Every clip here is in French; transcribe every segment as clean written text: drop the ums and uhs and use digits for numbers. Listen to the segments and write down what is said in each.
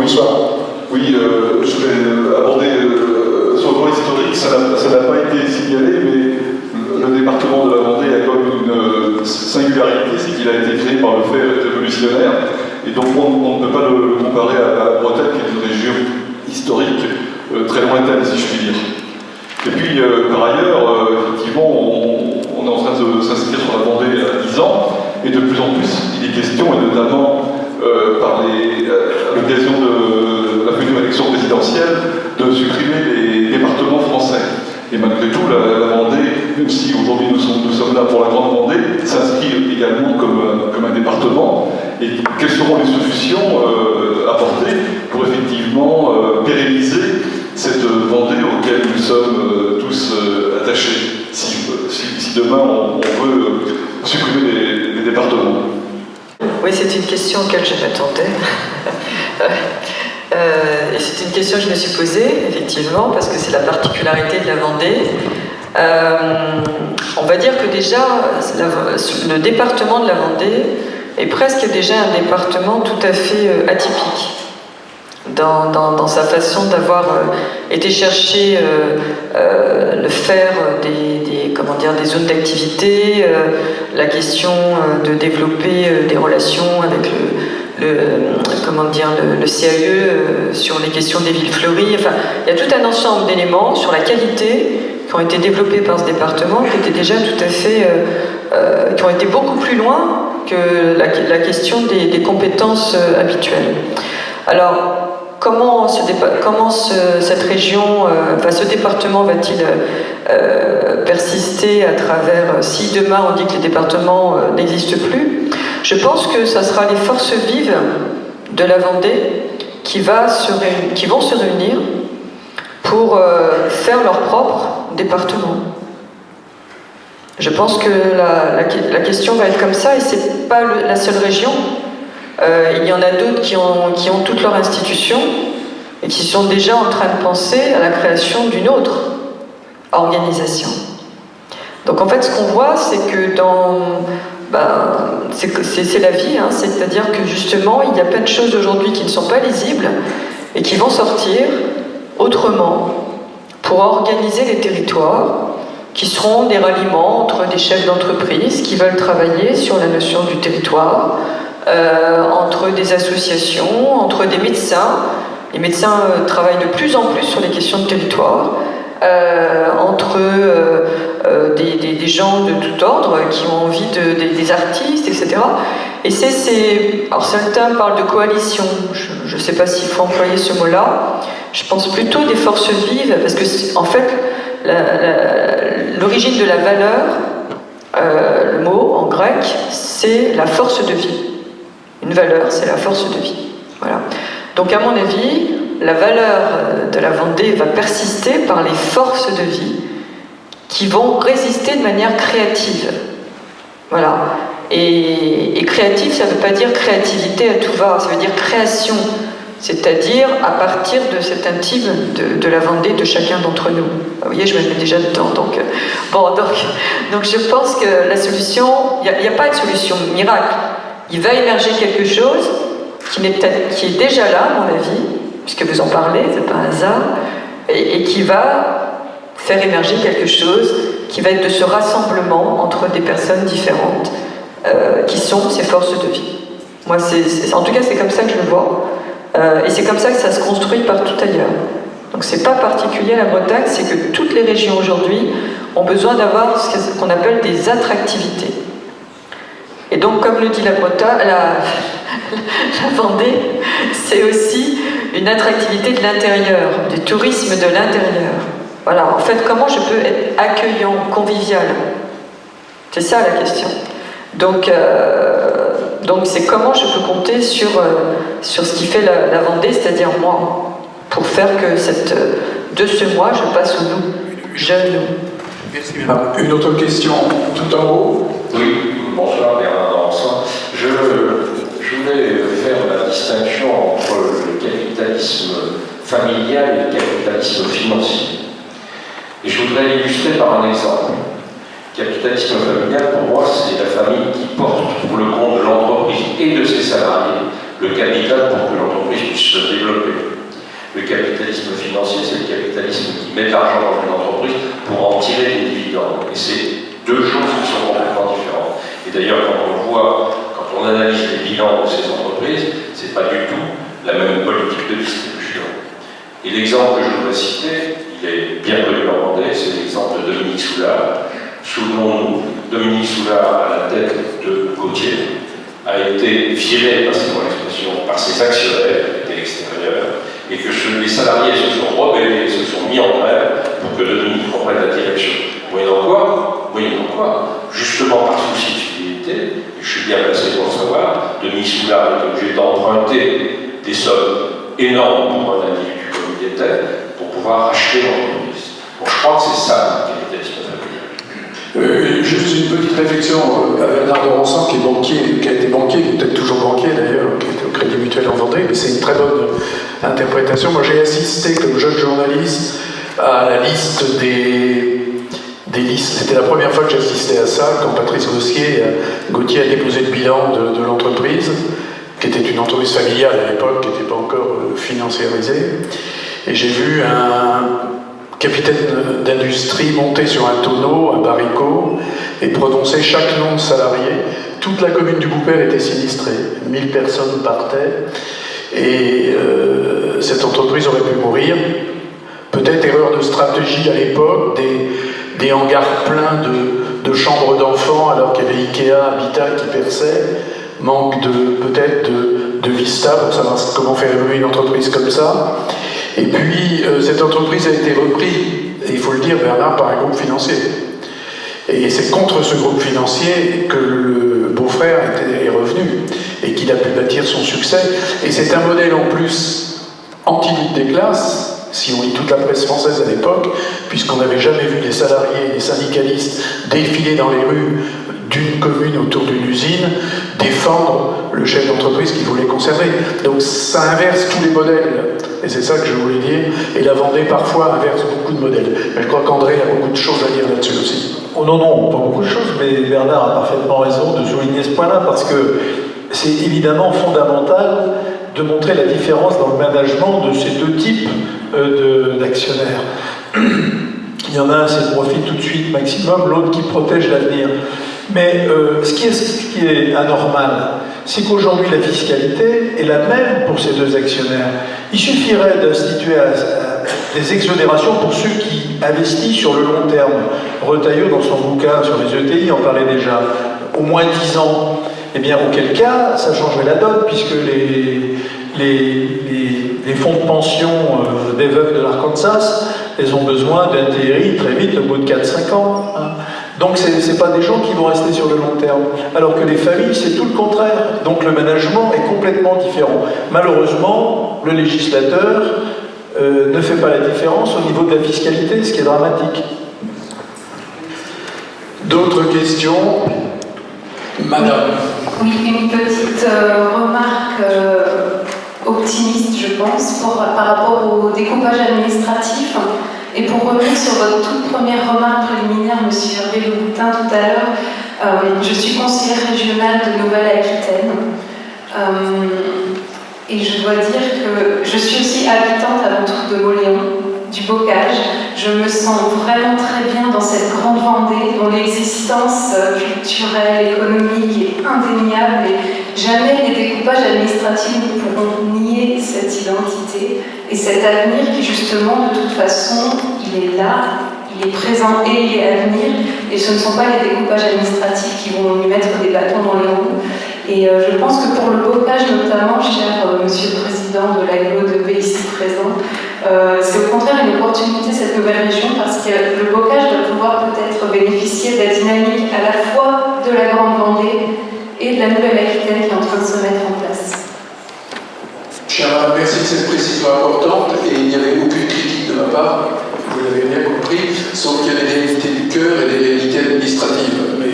Bonsoir. Oui, je vais aborder sur le plan historique, ça n'a pas été signalé, mais le département de la Vendée a quand même une singularité, c'est qu'il a été créé par le fait révolutionnaire, et donc on ne peut pas le comparer à la Bretagne, qui est une région historique très lointaine, si je puis dire. Et puis, par ailleurs, effectivement, on est en train de s'inscrire sur la Vendée à 10 ans, et de plus en plus, il est question, et notamment à l'occasion de la future élection présidentielle, de supprimer les départements français. Et malgré tout, la Vendée, même si aujourd'hui nous sommes là pour la Grande Vendée, s'inscrit également comme un département. Et quelles seront les solutions apportées pour effectivement pérenniser cette Vendée auquel nous sommes tous attachés, si demain on veut supprimer les départements? Oui, c'est une question auquel je m'attendais. C'est une question que je me suis posée, effectivement, parce que c'est la particularité de la Vendée. On va dire que déjà, le département de la Vendée est presque déjà un département tout à fait atypique dans sa façon d'avoir été chercher le faire des zones d'activité, la question de développer des relations avec le CAE sur les questions des villes fleuries. Enfin, il y a tout un ensemble d'éléments sur la qualité qui ont été développés par ce département, qui étaient déjà tout à fait, qui ont été beaucoup plus loin que la question des compétences habituelles. Alors, comment cette région, ce département va-t-il persister à travers, si demain on dit que les départements n'existent plus? Je pense que ça sera les forces vives de la Vendée qui vont se réunir pour faire leur propre département. Je pense que la question va être comme ça, et c'est pas la seule région. Il y en a d'autres qui ont toutes leurs institutions et qui sont déjà en train de penser à la création d'une autre organisation. Donc en fait, ce qu'on voit, c'est que c'est la vie, hein, c'est-à-dire que justement, il y a plein de choses aujourd'hui qui ne sont pas lisibles et qui vont sortir autrement pour organiser les territoires qui seront des ralliements entre des chefs d'entreprise qui veulent travailler sur la notion du territoire, entre des associations, entre des médecins. Les médecins travaillent de plus en plus sur les questions de territoire, entre des gens de tout ordre qui ont envie des artistes, etc. Et alors certains parlent de coalition, je ne sais pas s'il faut employer ce mot-là, je pense plutôt des forces vives, parce que en fait, l'origine de la valeur, le mot en grec, c'est la force de vie. Une valeur, c'est la force de vie. Voilà. Donc à mon avis, la valeur de la Vendée va persister par les forces de vie qui vont résister de manière créative. Voilà. Et créatif, ça ne veut pas dire créativité à tout va, ça veut dire création. C'est-à-dire à partir de cet intime de la Vendée de chacun d'entre nous. Vous voyez, je me mets déjà dedans. Donc je pense que la solution, il n'y a pas de solution miracle. Il va émerger quelque chose qui est déjà là, à mon avis, puisque vous en parlez, c'est pas un hasard, et qui va faire émerger quelque chose qui va être de ce rassemblement entre des personnes différentes qui sont ces forces de vie. Moi, en tout cas, c'est comme ça que je le vois. Et c'est comme ça que ça se construit partout ailleurs. Donc c'est pas particulier à la Bretagne, c'est que toutes les régions aujourd'hui ont besoin d'avoir ce qu'on appelle des attractivités. Et donc, comme le dit la Vendée, c'est aussi une attractivité de l'intérieur, du tourisme de l'intérieur. Voilà, en fait, comment je peux être accueillant, convivial? C'est ça la question. Donc c'est comment je peux compter sur ce qui fait la Vendée, c'est-à-dire moi, pour faire que de ce mois, je passe au nous, je nous. Merci. Une autre question, tout en haut. Oui, bonsoir Bernard Danson. Je voulais faire la distinction entre le capitalisme familial et le capitalisme financier. Et je voudrais l'illustrer par un exemple. Le capitalisme familial, pour moi, c'est la famille qui porte pour le compte de l'entreprise et de ses salariés le capital pour que l'entreprise puisse se développer. Le capitalisme financier, c'est le capitalisme qui met de l'argent dans une entreprise pour en tirer des dividendes. Et c'est deux choses qui sont complètement différentes. Et d'ailleurs, quand on analyse les bilans de ces entreprises, c'est pas du tout la même politique de distribution. Et l'exemple que je voudrais citer, il est bien connu en Vendée, c'est l'exemple de Dominique Soulard. Souvenons-nous, Dominique Soulard, à la tête de Gauthier, a été viré, passez-moi l'expression, par ses actionnaires qui étaient extérieurs, et que les salariés se sont rebellés, se sont mis en grève pour que Dominique reprenne la direction. Moyennant quoi, justement par souci de fidélité, et je suis bien placé pour le savoir, Dominique Soulard est obligé d'emprunter des sommes énormes pour un individu comme il était, pour pouvoir acheter l'entreprise. Bon, je crois que c'est ça le capitalisme familial. Juste une petite réflexion à Bernard de Ronsan, qui est banquier, qui a été banquier, qui est peut-être toujours banquier d'ailleurs, qui était au Crédit Mutuel en Vendée, mais c'est une très bonne interprétation. Moi j'ai assisté comme jeune journaliste à la liste des listes. C'était la première fois que j'assistais à ça, quand Patrice Gauthier a déposé le bilan de l'entreprise, qui était une entreprise familiale à l'époque, qui n'était pas encore financiarisée. Et j'ai vu un capitaine d'industrie monter sur un tonneau, un barricot, et prononcer chaque nom de salarié. Toute la commune du Boupère était sinistrée. 1000 personnes partaient. Et cette entreprise aurait pu mourir. Peut-être erreur de stratégie à l'époque, des hangars pleins de chambres d'enfants, alors qu'il y avait Ikea, Habitat qui perçait. Manque peut-être de vista pour savoir comment faire évoluer une entreprise comme ça. Et puis, cette entreprise a été reprise, et il faut le dire, Bernard, par un groupe financier. Et c'est contre ce groupe financier que le beau-frère est revenu, et qu'il a pu bâtir son succès. Et c'est un modèle en plus anti-lutte des classes, si on lit toute la presse française à l'époque, puisqu'on n'avait jamais vu des salariés et des syndicalistes défiler dans les rues d'une commune autour d'une usine, défendre le chef d'entreprise qu'il voulait conserver. Donc ça inverse tous les modèles, et c'est ça que je voulais dire, et la Vendée parfois inverse beaucoup de modèles. Mais je crois qu'André a beaucoup de choses à dire là-dessus aussi. Oh non, pas beaucoup de choses, mais Bernard a parfaitement raison de souligner ce point-là, parce que c'est évidemment fondamental de montrer la différence dans le management de ces deux types d'actionnaires. Il y en a un, c'est le profit tout de suite maximum, l'autre qui protège l'avenir. Mais ce qui est anormal, c'est qu'aujourd'hui la fiscalité est la même pour ces deux actionnaires. Il suffirait d'instituer des exonérations pour ceux qui investissent sur le long terme. Retailleau, dans son bouquin sur les ETI, en parlait déjà. Au moins 10 ans. Eh bien, auquel cas, ça changerait la donne, puisque les fonds de pension des veuves de l'Arkansas, elles ont besoin d'un TRI très vite, au bout de 4-5 ans. Hein. Donc, ce n'est pas des gens qui vont rester sur le long terme. Alors que les familles, c'est tout le contraire. Donc, le management est complètement différent. Malheureusement, le législateur ne fait pas la différence au niveau de la fiscalité, ce qui est dramatique. D'autres questions ? Madame. Oui, une petite remarque optimiste, je pense, par rapport au découpage administratif. Et pour revenir sur votre toute première remarque préliminaire, M. Hervé Le Boutin, tout à l'heure, je suis conseillère régionale de Nouvelle-Aquitaine. Et je dois dire que je suis aussi habitante avant tout de Mauléon, du Bocage. Je me sens vraiment très bien dans cette grande Vendée dont l'existence culturelle, économique est indéniable et jamais les découpages administratifs ne pourront nier cette identité et cet avenir qui justement de toute façon il est là, il est présent et il est à venir et ce ne sont pas les découpages administratifs qui vont lui mettre des bâtons dans les roues. Et je pense que pour le Bocage notamment, cher Monsieur le Président de l'AGLO2B ici présent, c'est au contraire une opportunité cette nouvelle région parce que le Bocage va pouvoir peut-être bénéficier de la dynamique à la fois de la Grande Vendée et de la Nouvelle-Aquitaine qui est en train de se mettre en place. Chère Madame, merci de cette précision importante et il n'y avait aucune critique de ma part, vous l'avez bien compris, sauf qu'il y a des réalités du cœur et des réalités administratives. Mais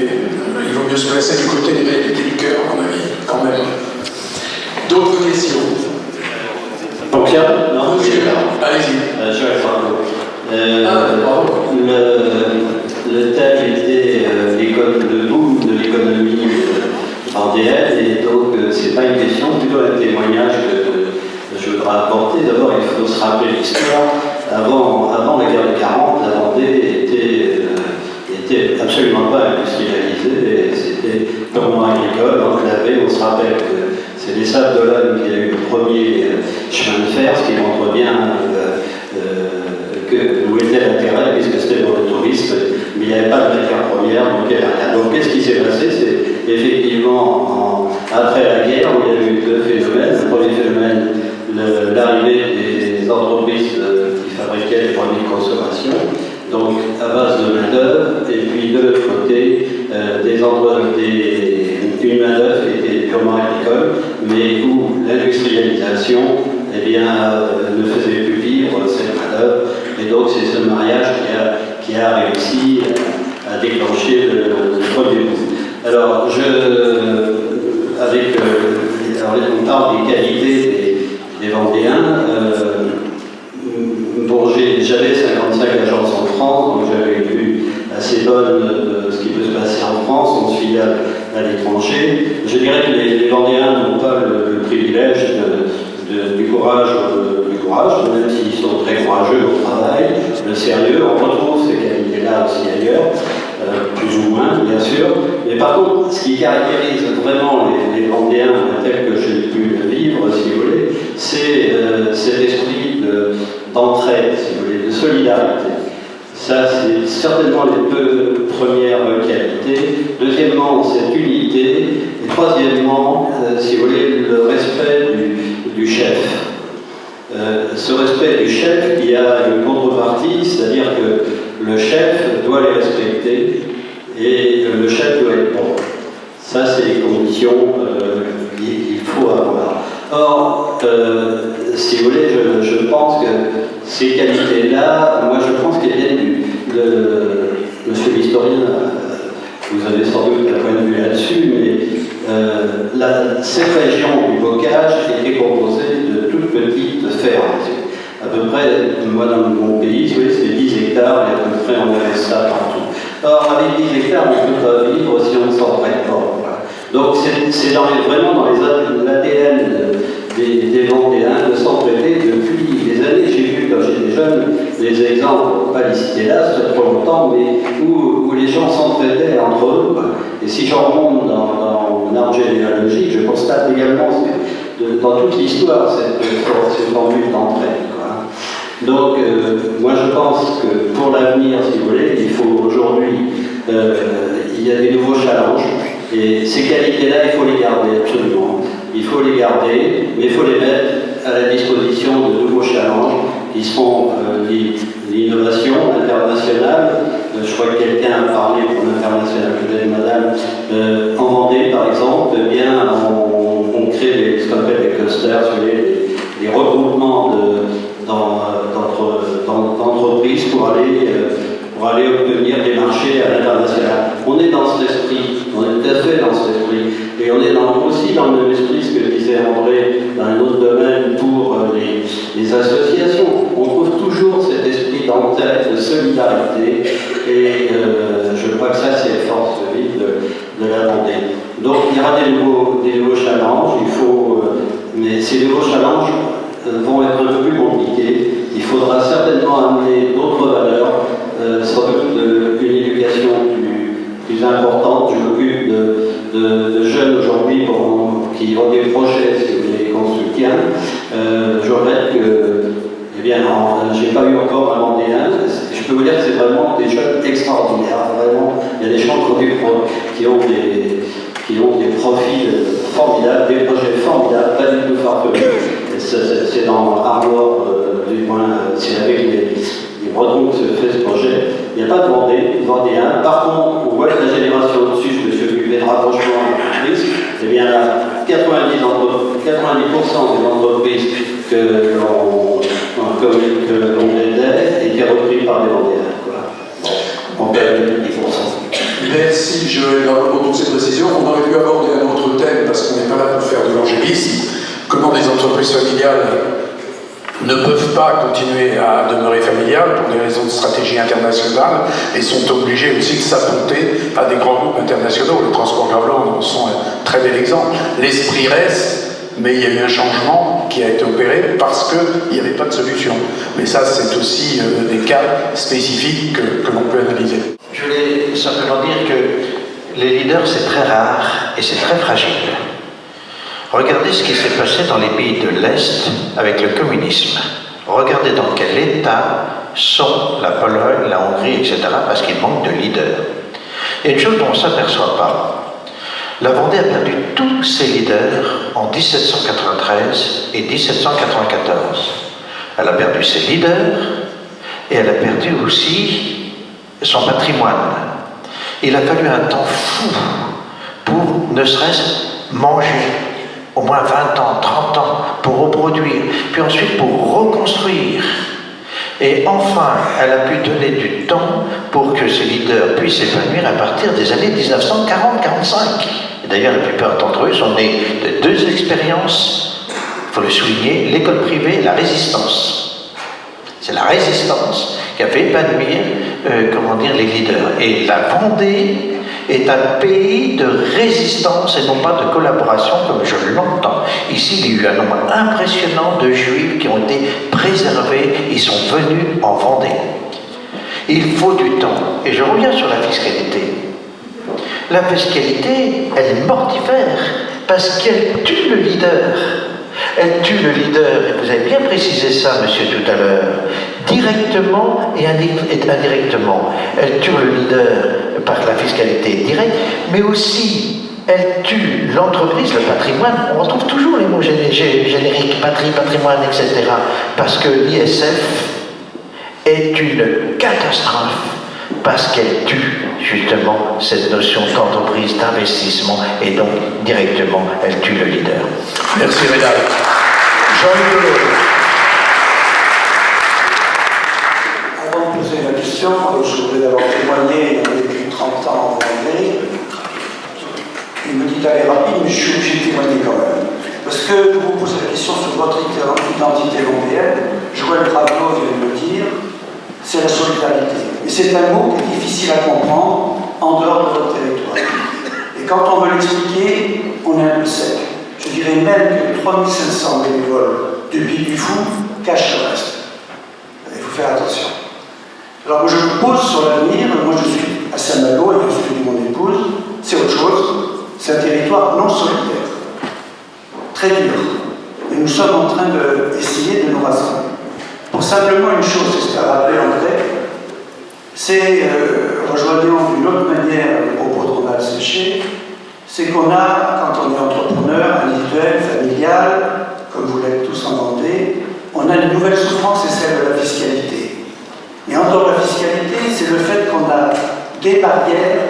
il vaut mieux se placer du côté des réalités du cœur, à mon avis, quand même. D'autres questions? Donc, non, allez-y. Je vais le thème était l'école de boom de l'économie vendéenne, et donc c'est pas une question, plutôt un témoignage. témoignage que je voudrais apporter. D'abord, il faut se rappeler l'histoire. Avant la guerre de 40, la Vendée était absolument pas industrialisée, c'était purement agricole, enclavé. On se rappelle que c'est les Sables d'Olonne qui a eu le premier chemin de fer, ce qui montre bien où était l'intérêt, puisque c'était pour le tourisme, mais il n'y avait pas de matière première, donc il n'y avait rien. Donc qu'est-ce qui s'est passé? C'est effectivement, après la guerre, où il y a eu deux phénomènes. Le premier phénomène, l'arrivée des entreprises qui fabriquaient les produits de consommation, donc à base de main-d'œuvre, et puis de l'autre côté, une main-d'œuvre qui était purement agricole, mais où l'industrialisation ne faisait plus vivre cette main-d'œuvre, et donc c'est ce mariage qui a réussi à déclencher le premier boom. Alors, on parle des qualités des Vendéens. J'avais 55 agences en France, donc j'avais une vue assez bonne de ce qui peut se passer en France, 11 filiales à l'étranger. Je dirais que les Vendéens n'ont pas le privilège du courage, même s'ils sont très courageux au travail, le sérieux. On retrouve ces qualités-là aussi ailleurs, plus ou moins, bien sûr. Mais par contre, ce qui caractérise vraiment les Vendéens tels que j'ai pu le vivre, si vous voulez, c'est cet esprit d'entraide, si vous voulez, de solidarité. Ça, c'est certainement les deux premières qualités. Deuxièmement, cette unité. Et troisièmement, si vous voulez, le respect du chef. Ce respect du chef, il y a une contrepartie, c'est-à-dire que le chef doit les respecter et le chef doit être bon. Ça, c'est les conditions qu'il faut avoir. Or, si vous voulez, je pense que ces qualités-là, moi je pense qu'elles viennent monsieur l'historien, vous avez sans doute un point de vue là-dessus, mais cette région du bocage était composée de toutes petites fermes. À peu près, moi dans mon pays, vous voyez, c'est 10 hectares et à peu près on avait ça partout. Or, avec 10 hectares, on ne peut pas vivre si on ne s'entraide pas. Voilà. Donc c'est vraiment dans l'ADN des Vendéens de s'entraider depuis des années. J'ai vu quand j'étais jeune des exemples, pas les citer là, ça fait trop longtemps, mais où les gens s'entraidaient entre eux. Et si j'en remonte dans mon arbre généalogique, je constate également dans toute l'histoire cette formule d'entraide. Donc, moi je pense que pour l'avenir, si vous voulez, il faut aujourd'hui, il y a des nouveaux challenges, et ces qualités-là, il faut les garder absolument. Il faut les garder, mais il faut les mettre à la disposition de nouveaux challenges qui seront l'innovation internationale. Je crois que quelqu'un a parlé pour l'international, peut-être madame, en Vendée par exemple, eh bien, on crée ce qu'on appelle des clusters, des regroupements d'entreprises pour aller obtenir des marchés à l'international. On est dans cet esprit, on est tout à fait dans cet esprit. Et on est aussi dans le même esprit, ce que disait André, dans un autre domaine pour les associations. On trouve toujours cet esprit d'entraide, de solidarité, et je crois que ça, c'est la force vive de la Vendée. Donc il y aura des nouveaux challenges, mais ces nouveaux challenges vont être un peu plus compliqués. Il faudra certainement amener d'autres valeurs, sans doute une éducation plus importante. Je m'occupe de jeunes aujourd'hui qui ont des projets, si vous voulez, qu'on soutient. Je regrette que, j'ai pas eu encore un Vendéen. Je peux vous dire que c'est vraiment des jeunes extraordinaires. Vraiment, il y a des gens qui ont des profils formidables, des projets formidables, pas du tout farfelus. C'est dans Armor, du moins, c'est avec les Bretons que se fait ce projet. Il n'y a pas de Vendéen. Par contre, on voit que la génération au-dessus, je me suis occupé de rapprochement d'entreprises, eh bien là, 90% des entreprises que l'on aidait étaient reprises par des Vendéens. On perd 10%. Merci Joël pour toutes ces précisions. On aurait pu aborder un autre thème parce qu'on n'est pas là pour faire de l'angélisme. Comment des entreprises familiales ne peuvent pas continuer à demeurer familiales pour des raisons de stratégie internationale et sont obligées aussi de s'affronter à des grands groupes internationaux. Les transports Gravelans en sont un très bel exemple. L'esprit reste, Mais il y a eu un changement qui a été opéré parce qu'il n'y avait pas de solution. Mais ça, c'est aussi des cas spécifiques que l'on peut analyser. Je voulais simplement dire que les leaders, c'est très rare et c'est très fragile. Regardez ce qui s'est passé dans les pays de l'Est avec le communisme. Regardez dans quel état sont la Pologne, la Hongrie, etc., parce qu'il manque de leaders. Il y a une chose dont on ne s'aperçoit pas. La Vendée a perdu tous ses leaders en 1793 et 1794. Elle a perdu ses leaders et elle a perdu aussi son patrimoine. Il a fallu un temps fou pour ne serait-ce manger, au moins 20 ans, 30 ans, pour reproduire, puis ensuite pour reconstruire. Et enfin, elle a pu donner du temps pour que ces leaders puissent s'épanouir à partir des années 1940-45. Et d'ailleurs, la plupart d'entre eux sont nés de deux expériences, il faut le souligner, l'école privée et la résistance. C'est la résistance qui a fait épanouir, les leaders. Et la Vendée est un pays de résistance et non pas de collaboration comme je l'entends. Ici, il y a eu un nombre impressionnant de juifs qui ont été préservés, ils sont venus en Vendée. Il faut du temps. Et je reviens sur la fiscalité. La fiscalité, elle est mortifère parce qu'elle tue le leader. Elle tue le leader, et vous avez bien précisé ça, monsieur, tout à l'heure, directement et indirectement. Elle tue le leader par la fiscalité directe, mais aussi elle tue l'entreprise, le patrimoine. On retrouve toujours les mots génériques, patrimoine, etc. Parce que l'ISF est une catastrophe, parce qu'elle tue justement cette notion d'entreprise, d'investissement, et donc directement, elle tue le leader. Merci, Rédal. Jean-Luc Delaude. Avant de poser la question, je voudrais d'abord témoigner depuis 30 ans en Vendée. Il me dit d'aller rapide, mais je suis obligé de témoigner quand même. Parce que vous posez la question sur votre identité vendéenne, Joël Gravelot vient de le dire, c'est la solidarité. Et c'est un mot qui est difficile à comprendre en dehors de votre territoire. Et quand on veut l'expliquer, on est un peu sec. Je dirais même que les 3500 bénévoles du Puy du Fou cachent le reste. Il faut faire attention. Alors moi je me pose sur l'avenir, moi je suis à Saint-Malo et je suis mon épouse, c'est autre chose, c'est un territoire non solidaire, très dur. Et nous sommes en train d'essayer de nous rassembler. Pour simplement une chose, c'est ce qu'a rappelé André, c'est, rejoignant d'une autre manière le propos de Ronald Séché, c'est qu'on a, quand on est entrepreneur, individuel, familial, comme vous l'êtes tous en Vendée, on a une nouvelle souffrance, c'est celle de la fiscalité. Et en dehors de la fiscalité, c'est le fait qu'on a des barrières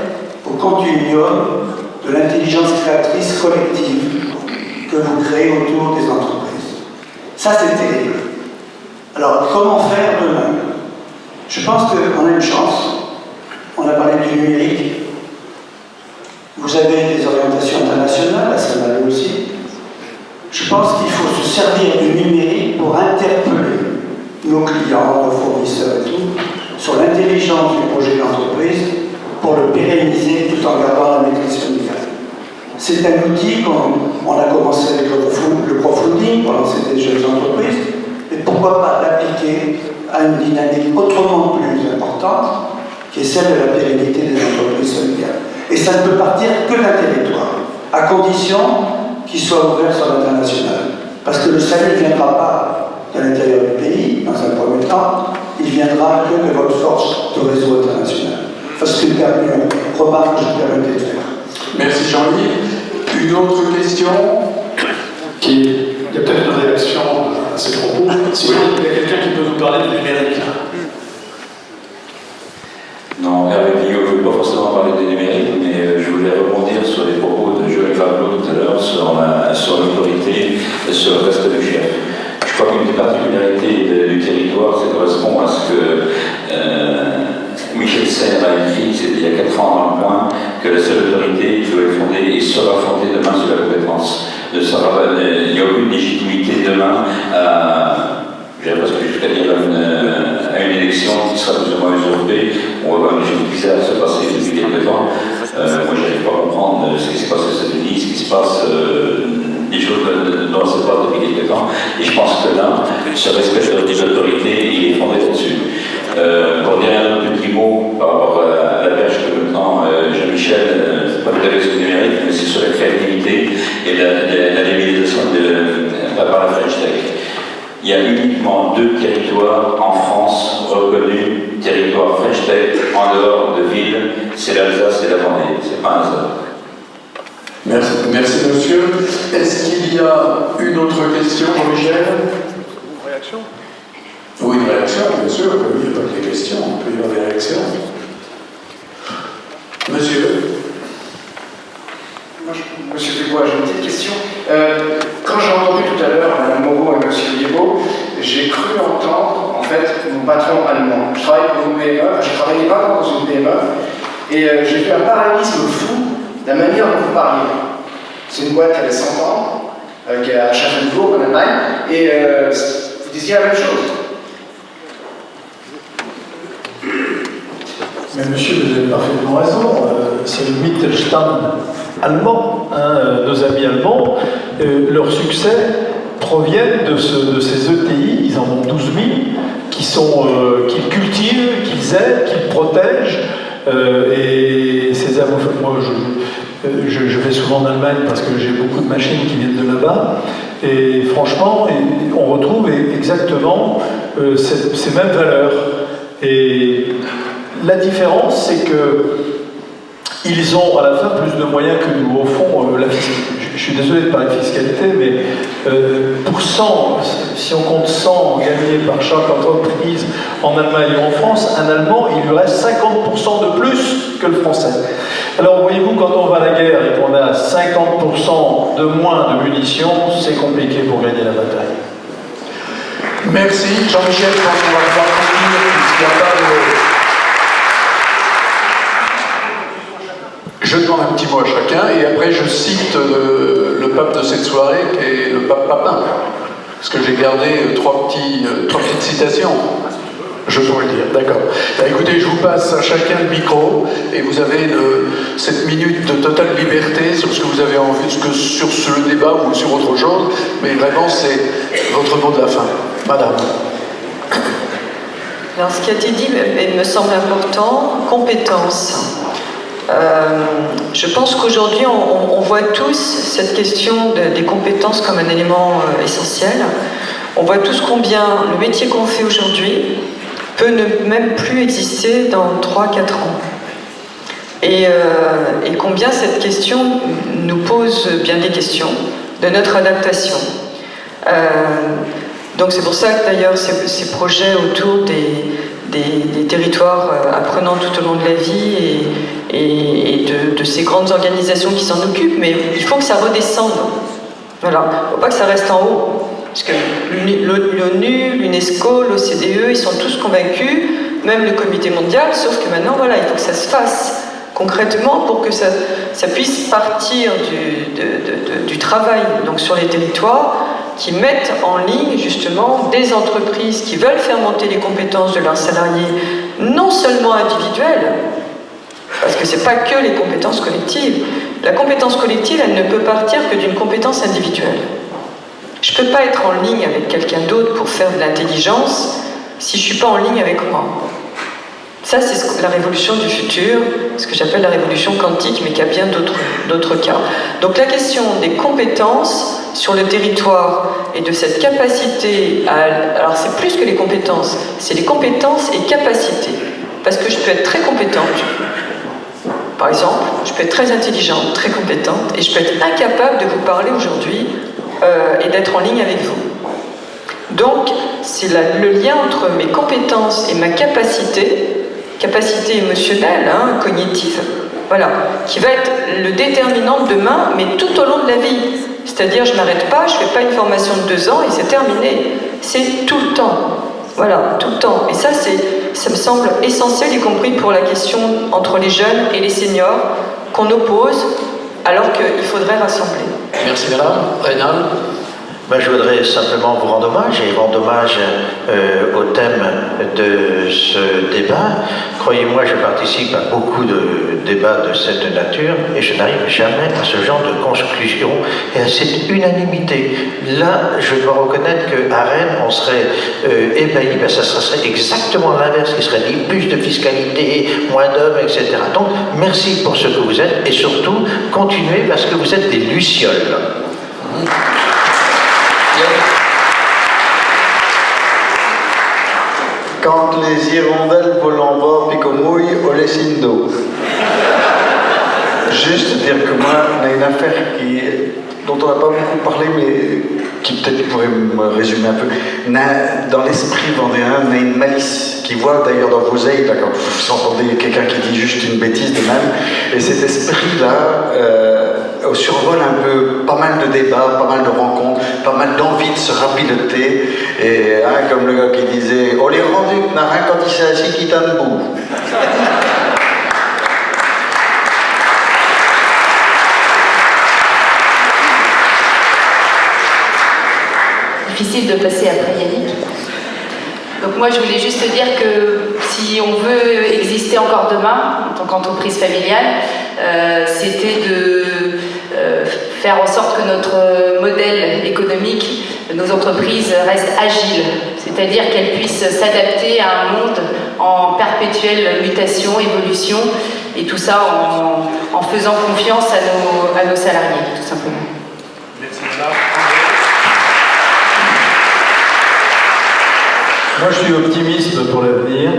au continuum de l'intelligence créatrice collective que vous créez autour des entreprises. Ça, c'est terrible. Alors, comment faire demain? Je pense qu'on a une chance. On a parlé du numérique. Vous avez des orientations internationales, à Saint-Malo aussi. Je pense qu'il faut se servir du numérique pour interpeller nos clients, nos fournisseurs et tout, sur l'intelligence du projet d'entreprise pour le pérenniser tout en gardant la maîtrise familiale. C'est un outil qu'on a commencé avec le crowdfunding pour lancer des jeunes entreprises, et pourquoi pas l'appliquer à une dynamique autrement plus importante, qui est celle de la pérennité des entreprises familiales. Et ça ne peut partir que d'un territoire, à condition qu'il soit ouvert sur l'international. Parce que le salut ne viendra pas de l'intérieur du pays, dans un premier temps, il viendra que de votre force de réseau international. Parce que c'est une remarque que je me permettais de faire. Merci Jean-Louis. Une autre question il y a peut-être une réaction à ces propos. Sinon, il y a quelqu'un qui peut nous parler du numérique. Non, Hervé Vigo ne veut pas forcément parler du numérique, mais je voulais rebondir sur les propos de Joël Gravelot tout à l'heure sur l'autorité et sur le reste du chef. Je crois qu'une des particularités du territoire, ça correspond à ce que Michel Serres a écrit, c'était il y a 4 ans dans le point, que la seule autorité qui doit être fondée et sera fondée demain sur la compétence. Il n'y a aucune légitimité demain j'ai presque jusqu'à dire à une élection qui sera plus ou moins usurpée. On va voir des choses bizarres se passer depuis quelques temps. Moi, je n'arrive pas à comprendre ce qui se passe aux États-Unis, ce qui se passe, des choses dont compétent. Et je pense que là, ce respect des autorités, il est fondé là-dessus. Pour dire un autre petit mot par rapport à la perche que me tend Jean-Michel, c'est pas tout à fait ce que numérique, mais c'est sur la créativité et la labellisation par la French Tech. Il y a uniquement 2 territoires en France reconnus, territoires French Tech, en dehors de villes, c'est l'Alsace et la Vendée. C'est pas un hasard. Merci, merci monsieur. Est-ce qu'il y a une autre question, Jean-Michel? Une réaction? Oui, une réaction, bien sûr. Oui, il n'y a pas que des questions, il peut y avoir des réactions. Monsieur? Monsieur Dubois, j'ai une petite question. Quand j'ai entendu tout à l'heure Mme Moreau et M. Liébaud, j'ai cru entendre, en fait, mon patron allemand. Je travaille pour une PME, je ne travaillais pas dans une PME, et j'ai fait un parallélisme fou de la manière dont vous parliez. C'est une boîte qui avait 100 ans, qui est à Schaffenburg, en Allemagne, et vous disiez la même chose. Mais monsieur, vous avez parfaitement raison. C'est le Mittelstand allemand. Nos amis allemands, leur succès proviennent de ces ETI, ils en ont 12 000, qu'ils cultivent, qu'ils aident, qu'ils protègent. Et ces moi, je vais souvent en Allemagne parce que j'ai beaucoup de machines qui viennent de là-bas. Et franchement, on retrouve exactement ces mêmes valeurs. Et la différence, c'est qu'ils ont à la fin plus de moyens que nous. Au fond, je suis désolé de parler de fiscalité, mais pour 100, si on compte 100 gagnés par chaque entreprise en Allemagne ou en France, un Allemand, il lui reste 50% de plus que le Français. Alors voyez-vous, quand on va à la guerre et qu'on a 50% de moins de munitions, c'est compliqué pour gagner la bataille. Merci, Jean-Michel. Je pense qu'on va pouvoir conclure, puisqu'il n'y a pas de... Je demande un petit mot à chacun, et après je cite le pape de cette soirée, qui est le pape Papin. Parce que j'ai gardé trois petites citations. Je peux le dire, d'accord. Écoutez, je vous passe à chacun le micro, et vous avez cette minute de totale liberté sur ce que vous avez envie, sur le débat ou sur autre chose, mais vraiment c'est votre mot de la fin. Madame. Alors ce qui a été dit me semble important, compétences. Je pense qu'aujourd'hui on voit tous cette question des compétences comme un élément essentiel. On voit tous combien le métier qu'on fait aujourd'hui peut ne même plus exister dans 3-4 ans. Et combien cette question nous pose bien des questions de notre adaptation. Donc c'est pour ça que d'ailleurs ces projets autour des territoires apprenants tout au long de la vie et de ces grandes organisations qui s'en occupent, mais il faut que ça redescende. Voilà. Il ne faut pas que ça reste en haut. Parce que l'ONU, l'UNESCO, l'OCDE, ils sont tous convaincus, même le Comité mondial, sauf que maintenant, voilà, il faut que ça se fasse concrètement pour que ça puisse partir du travail donc sur les territoires, qui mettent en ligne justement des entreprises qui veulent faire monter les compétences de leurs salariés, non seulement individuelles, parce que ce n'est pas que les compétences collectives. La compétence collective, elle ne peut partir que d'une compétence individuelle. Je ne peux pas être en ligne avec quelqu'un d'autre pour faire de l'intelligence si je ne suis pas en ligne avec moi. Ça, c'est la révolution du futur, ce que j'appelle la révolution quantique, mais qui a bien d'autres cas. Donc la question des compétences sur le territoire et de cette capacité à... Alors c'est plus que les compétences, c'est les compétences et capacités. Parce que je peux être très compétente, par exemple, je peux être très intelligente, très compétente, et je peux être incapable de vous parler aujourd'hui et d'être en ligne avec vous. Donc, c'est le lien entre mes compétences et ma capacité émotionnelle, cognitive, voilà, qui va être le déterminant demain, mais tout au long de la vie. C'est-à-dire, je ne m'arrête pas, je ne fais pas une formation de 2 ans et c'est terminé. C'est tout le temps. Voilà, tout le temps. Et ça me semble essentiel, y compris pour la question entre les jeunes et les seniors, qu'on oppose, alors qu'il faudrait rassembler. Merci madame. Rénal. Je voudrais simplement vous rendre hommage et rendre hommage au thème de ce débat. Croyez-moi, je participe à beaucoup de débats de cette nature et je n'arrive jamais à ce genre de conclusion et à cette unanimité. Là, je dois reconnaître qu'à Rennes, on serait ébahi, ça serait exactement l'inverse qui serait dit, plus de fiscalité, moins d'hommes, etc. Donc, merci pour ce que vous êtes et surtout, continuez parce que vous êtes des lucioles. Quand les hirondelles volent bas puis qu'on mouille, on les signe d'eau. Juste dire que moi, on a une affaire dont on n'a pas beaucoup parlé, mais qui peut-être pourrait me résumer un peu. Dans l'esprit vendéen, on a une malice qui voit d'ailleurs dans vos ailes, quand vous entendez quelqu'un qui dit juste une bêtise de même, et cet esprit-là survole un peu pas mal de débats, pas mal de rencontres, pas mal d'envie de se rapiloter, et comme le gars qui disait « On les rendu n'a rien quand il s'est assis qui t'a debout ». Difficile de passer après Yannick. Donc moi je voulais juste dire que si on veut exister encore demain en tant qu'entreprise familiale, c'était de faire en sorte que notre modèle économique, nos entreprises restent agiles, c'est-à-dire qu'elles puissent s'adapter à un monde en perpétuelle mutation, évolution, et tout ça en faisant confiance à nos salariés, tout simplement. Merci madame. Moi, je suis optimiste pour l'avenir,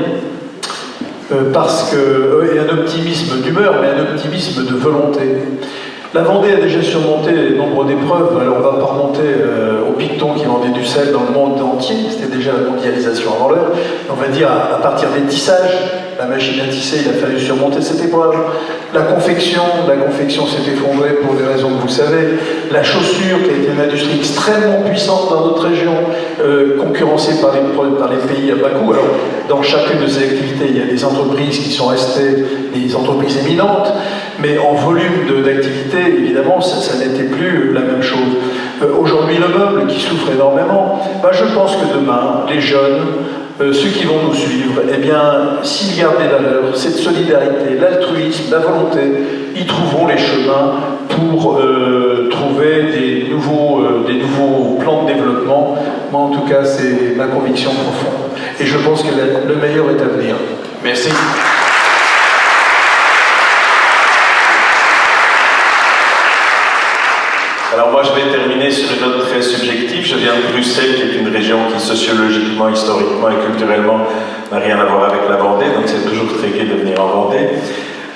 parce que, et un optimisme d'humeur, mais un optimisme de volonté. La Vendée a déjà surmonté nombre d'épreuves. Alors, on ne va pas remonter au Picton qui vendait du sel dans le monde entier, c'était déjà la mondialisation avant l'heure. On va dire, à partir des tissages, la machine à tisser, il a fallu surmonter cette épreuve. La confection s'est effondrée pour des raisons que vous savez. La chaussure, qui a été une industrie extrêmement puissante dans notre région, concurrencée par les pays à bas coût. Alors, dans chacune de ces activités, il y a des entreprises qui sont restées des entreprises éminentes, mais en volume d'activité, évidemment, ça n'était plus la même chose. Aujourd'hui, le meuble qui souffre énormément, je pense que demain, les jeunes, ceux qui vont nous suivre, eh bien, s'ils gardent les valeurs, cette solidarité, l'altruisme, la volonté, ils trouveront les chemins pour trouver des nouveaux plans de développement. Moi, en tout cas, c'est ma conviction profonde. Et je pense que le meilleur est à venir. Merci. Alors moi je vais terminer sur une note très subjective. Je viens de Bruxelles, qui est une région qui sociologiquement, historiquement et culturellement n'a rien à voir avec la Vendée, donc c'est toujours très gai de venir en Vendée.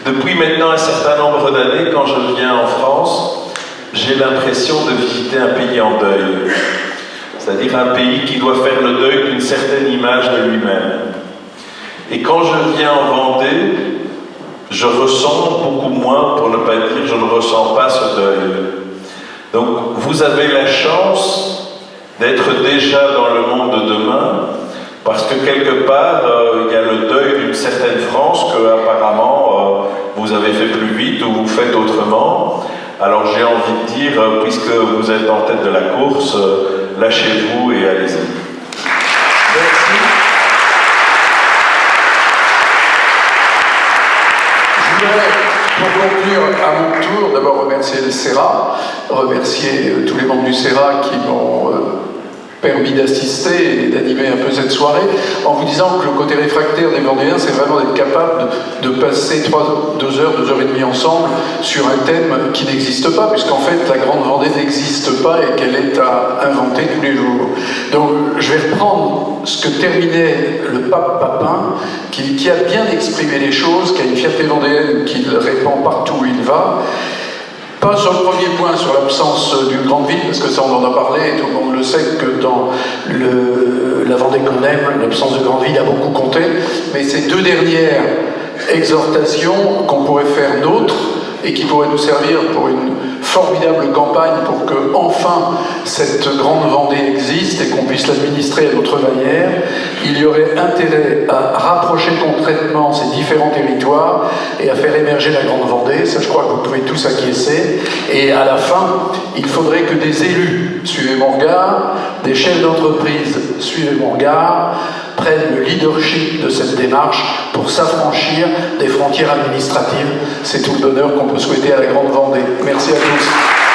Depuis maintenant un certain nombre d'années, quand je viens en France, j'ai l'impression de visiter un pays en deuil. C'est-à-dire un pays qui doit faire le deuil d'une certaine image de lui-même. Et quand je viens en Vendée, je ressens beaucoup moins, pour ne pas dire je ne ressens pas ce deuil. Donc vous avez la chance d'être déjà dans le monde de demain, parce que quelque part, il y a le deuil d'une certaine France que apparemment vous avez fait plus vite ou vous faites autrement. Alors j'ai envie de dire, puisque vous êtes en tête de la course, lâchez-vous et allez-y. Merci. Je voudrais, pour conclure à mon tour, d'abord remercier le CERA, remercier tous les membres du CERA qui m'ont permis d'assister et d'animer un peu cette soirée, en vous disant que le côté réfractaire des Vendéens, c'est vraiment d'être capable de passer 2 heures, 2 heures et demie ensemble sur un thème qui n'existe pas, puisqu'en fait la Grande Vendée n'existe pas et qu'elle est à inventer tous les jours. Donc je vais reprendre ce que terminait le pape Papin, qui a bien exprimé les choses, qui a une fierté vendéenne qu'il répand partout où il va. Pas sur le premier point, sur l'absence d'une grande ville, parce que ça on en a parlé, et tout le monde le sait que dans la Vendée qu'on aime, l'absence de grande ville a beaucoup compté, mais ces 2 dernières exhortations qu'on pourrait faire nôtres, et qui pourraient nous servir pour une formidable campagne pour que enfin cette grande Vendée existe et qu'on puisse l'administrer à notre manière, il y aurait intérêt à rapprocher concrètement ces différents territoires et à faire émerger la grande Vendée. Ça, je crois que vous pouvez tous acquiescer. Et à la fin, il faudrait que des élus, suivez mon regard, des chefs d'entreprise, suivez mon regard, prenne le leadership de cette démarche pour s'affranchir des frontières administratives. C'est tout le bonheur qu'on peut souhaiter à la Grande Vendée. Merci à tous.